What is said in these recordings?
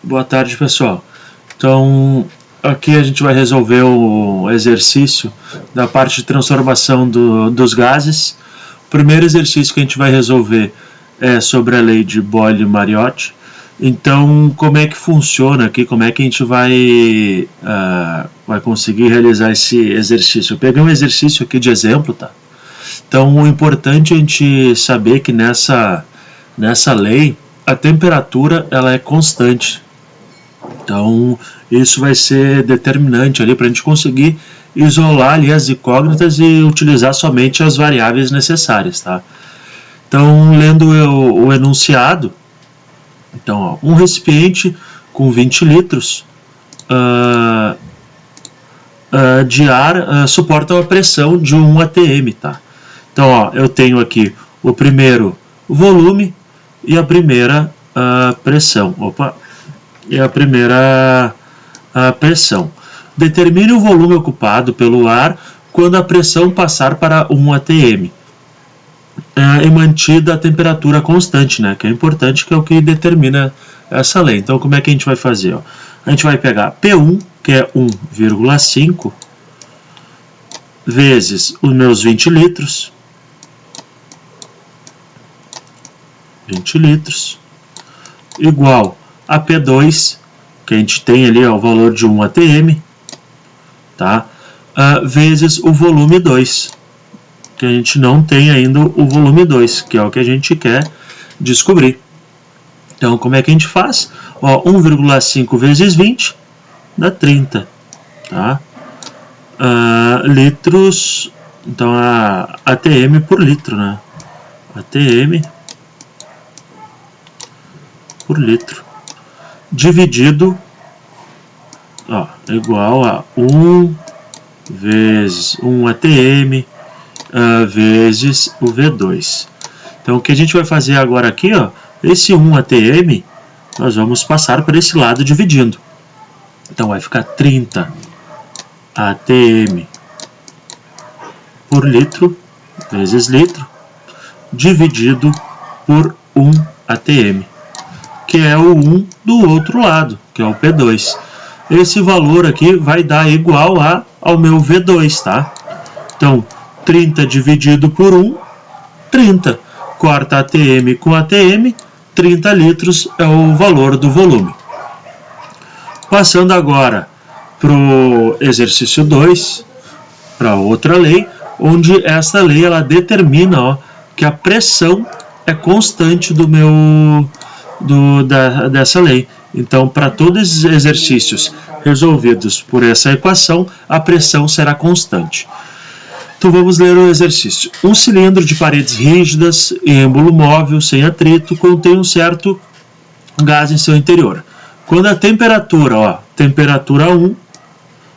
Boa tarde, pessoal. Então, aqui a gente vai resolver o exercício da parte de transformação dos gases. O primeiro exercício que a gente vai resolver é sobre a lei de Boyle-Mariotti. Então, como é que funciona aqui, como é que a gente vai conseguir realizar esse exercício? Eu peguei um exercício aqui de exemplo, tá? Então, o importante é a gente saber que nessa lei, a temperatura ela é constante. Então, isso vai ser determinante ali para a gente conseguir isolar ali as incógnitas e utilizar somente as variáveis necessárias, tá? Então, lendo o enunciado, então, ó, um recipiente com 20 litros de ar suporta uma pressão de 1 atm, tá? Então, ó, eu tenho aqui o primeiro volume e a primeira pressão. E a primeira pressão. Determine o volume ocupado pelo ar quando a pressão passar para 1 atm. E mantida a temperatura constante, né? Que é importante, que é o que determina essa lei. Então, como é que a gente vai fazer? Ó? A gente vai pegar P1, que é 1,5, vezes os meus 20 litros. 20 litros, igual a P2, que a gente tem ali o valor de 1 atm, tá? Vezes o volume 2, que a gente não tem ainda o volume 2, que é o que a gente quer descobrir. Então, como é que a gente faz? 1,5 vezes 20 dá 30, tá? Litros, então ATM por litro, né? ATM por litro, dividido, igual a 1 vezes 1 atm vezes o V2. Então, o que a gente vai fazer agora aqui, esse 1 atm, nós vamos passar para esse lado dividindo. Então, vai ficar 30 atm por litro, vezes litro, dividido por 1 atm. Que é o 1 do outro lado, que é o P2. Esse valor aqui vai dar igual ao meu V2, tá? Então, 30 dividido por 1, 30. Corta ATM com ATM, 30 litros é o valor do volume. Passando agora para o exercício 2, para outra lei, onde essa lei ela determina que a pressão é constante dessa lei. Então, para todos os exercícios resolvidos por essa equação, a pressão será constante. Então, vamos ler o exercício. Um cilindro de paredes rígidas e êmbolo móvel, sem atrito, contém um certo gás em seu interior. Quando a temperatura, temperatura 1,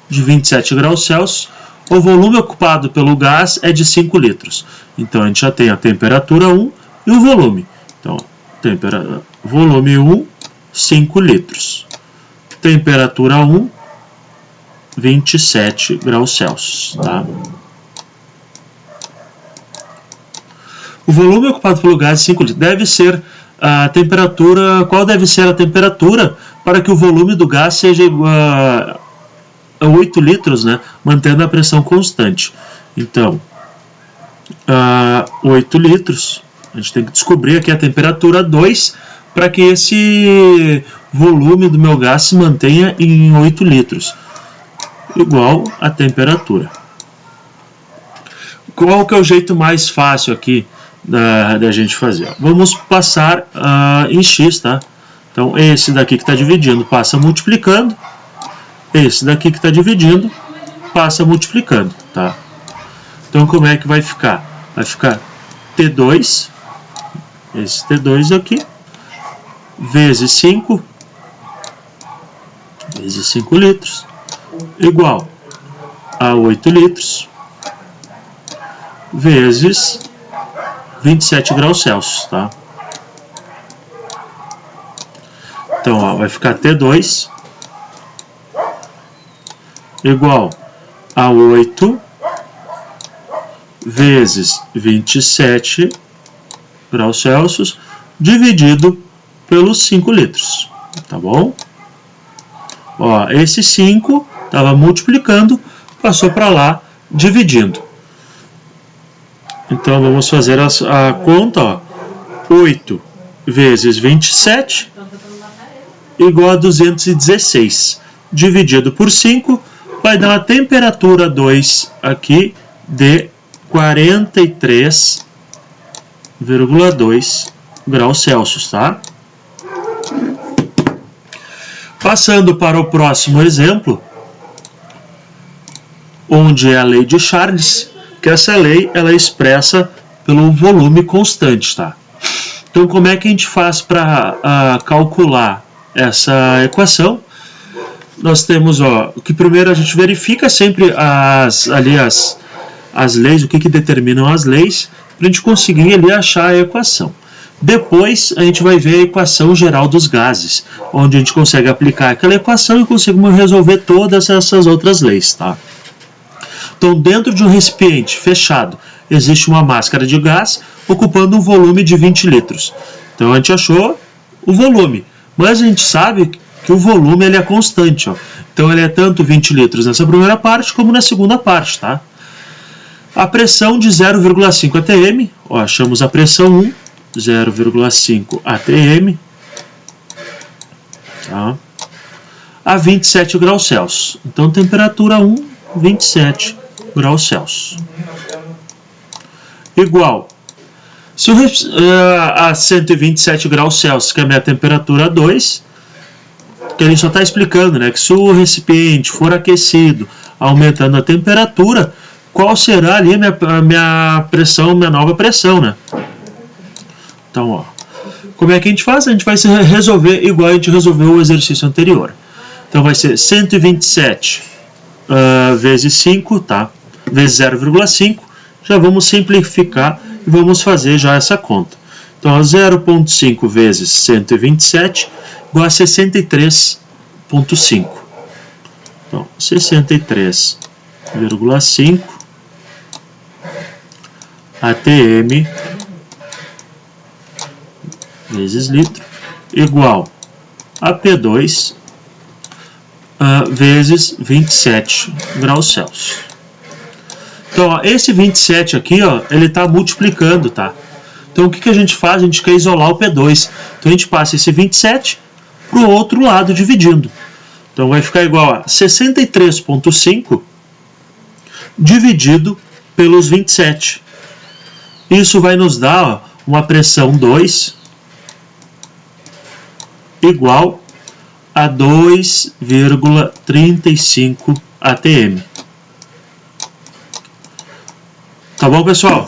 de 27 graus Celsius, o volume ocupado pelo gás é de 5 litros. Então, a gente já tem a temperatura 1 e o volume. Então, volume 1, 5 litros. Temperatura 1, 27 graus Celsius. Tá? O volume ocupado pelo gás de 5 litros deve ser a temperatura. Qual deve ser a temperatura para que o volume do gás seja igual a 8 litros, né? Mantendo a pressão constante. Então, 8 litros. A gente tem que descobrir aqui a temperatura 2 para que esse volume do meu gás se mantenha em 8 litros, igual a temperatura. Qual que é o jeito mais fácil aqui da gente fazer? Vamos passar em x, tá? Então, esse daqui que está dividindo passa multiplicando, esse daqui que está dividindo passa multiplicando, tá? Então, como é que vai ficar? Vai ficar T2, esse T2 aqui, vezes 5 litros, igual a 8 litros, vezes 27 graus Celsius, tá? Então, vai ficar T2 igual a 8 vezes 27 graus Celsius dividido pelos 5 litros, tá bom? Ó, esse 5 estava multiplicando, passou para lá, dividindo. Então, vamos fazer a conta, ó. 8 vezes 27 igual a 216. Dividido por 5, vai dar uma temperatura 2 aqui de 43,2 graus Celsius, tá? Passando para o próximo exemplo, onde é a lei de Charles, que essa lei ela é expressa pelo volume constante, tá? Então, como é que a gente faz para calcular essa equação? Nós temos, ó, que primeiro a gente verifica sempre as leis, o que determinam as leis, para a gente conseguir ali achar a equação. Depois a gente vai ver a equação geral dos gases, onde a gente consegue aplicar aquela equação e conseguimos resolver todas essas outras leis, tá? Então, dentro de um recipiente fechado, existe uma máscara de gás ocupando um volume de 20 litros. Então, a gente achou o volume, mas a gente sabe que o volume ele é constante, ó. Então, ele é tanto 20 litros nessa primeira parte como na segunda parte, tá? A pressão de 0,5 atm, ó, achamos a pressão 1, 0,5 atm, tá? A 27 graus Celsius. Então, temperatura 1, 27 graus Celsius. Igual, se a 127 graus Celsius, que é a minha temperatura 2, que a gente só está explicando, né, que se o recipiente for aquecido, aumentando a temperatura, qual será ali a minha pressão, minha nova pressão, né? Então, ó, como é que a gente faz? A gente vai resolver igual a gente resolveu o exercício anterior. Então, vai ser 127 vezes 5, tá? Vezes 0,5. Já vamos simplificar e vamos fazer já essa conta. Então, 0,5 vezes 127 igual a 63,5. Então, 63,5 atm vezes litro igual a P2 vezes 27 graus Celsius. Então, ó, esse 27 aqui, ó, ele está multiplicando, tá? Então, o que a gente faz? A gente quer isolar o P2. Então, a gente passa esse 27 para o outro lado, dividindo. Então, vai ficar igual a 63,5 dividido pelos 27. Isso vai nos dar, ó, uma pressão 2 igual a 2,35 atm. Tá bom, pessoal?